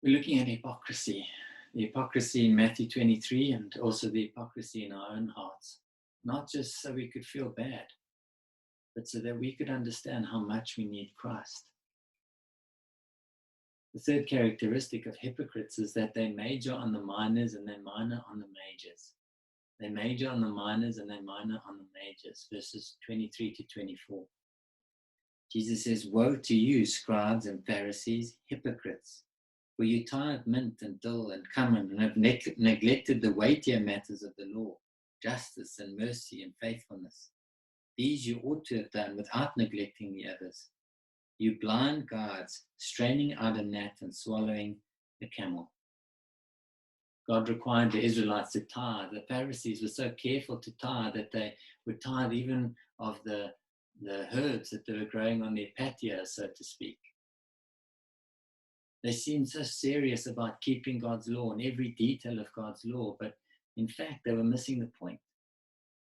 We're looking at hypocrisy, the hypocrisy in Matthew 23 and also the hypocrisy in our own hearts, not just so we could feel bad, but so that we could understand how much we need Christ. The third characteristic of hypocrites is that they major on the minors and they minor on the majors. They major on the minors and they minor on the majors, verses 23 to 24. Jesus says, "Woe to you, scribes and Pharisees, hypocrites! For you tithe mint and dill and cumin and have neglected the weightier matters of the law, justice and mercy and faithfulness. These you ought to have done without neglecting the others. You blind guides, straining out a gnat and swallowing a camel." God required the Israelites to tithe. The Pharisees were so careful to tithe that they would tithe even of the herbs that they were growing on their patio, so to speak. They seemed so serious about keeping God's law and every detail of God's law, but in fact, they were missing the point,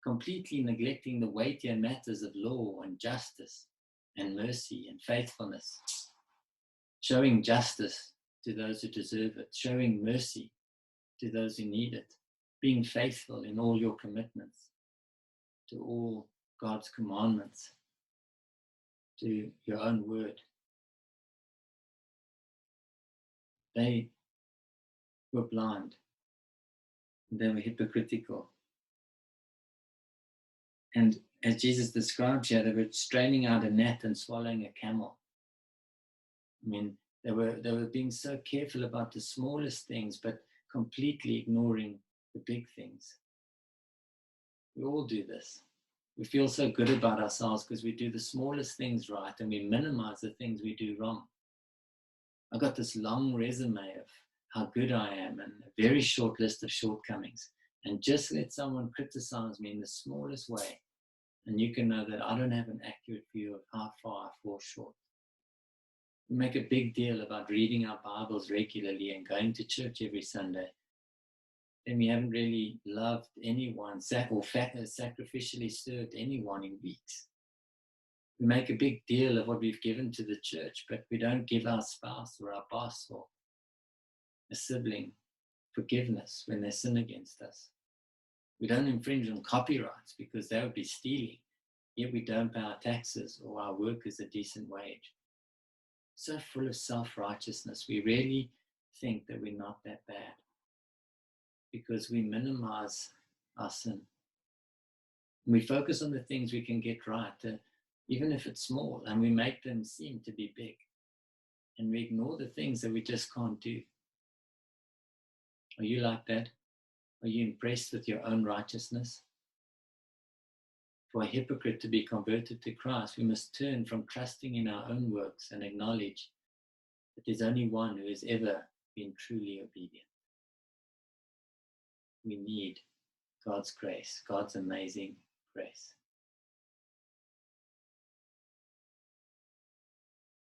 completely neglecting the weightier matters of law and justice and mercy and faithfulness, showing justice to those who deserve it, showing mercy to those who need it, being faithful in all your commitments, to all God's commandments, to your own word. They were blind. They were hypocritical. And as Jesus describes here, they were straining out a gnat and swallowing a camel. I mean, they were being so careful about the smallest things, but completely ignoring the big things. We all do this. We feel so good about ourselves because we do the smallest things right and we minimize the things we do wrong. I've got this long resume of how good I am and a very short list of shortcomings. And just let someone criticize me in the smallest way, and you can know that I don't have an accurate view of how far I fall short. We make a big deal about reading our Bibles regularly and going to church every Sunday. And we haven't really loved anyone or sacrificially served anyone in weeks. We make a big deal of what we've given to the church, but we don't give our spouse or our boss or a sibling forgiveness when they sin against us. We don't infringe on copyrights because that would be stealing, yet we don't pay our taxes or our workers a decent wage. So full of self-righteousness, we really think that we're not that bad because we minimize our sin. And we focus on the things we can get right, even if it's small, and we make them seem to be big. And we ignore the things that we just can't do. Are you like that? Are you impressed with your own righteousness? For a hypocrite to be converted to Christ, we must turn from trusting in our own works and acknowledge that there's only one who has ever been truly obedient. We need God's grace, God's amazing grace.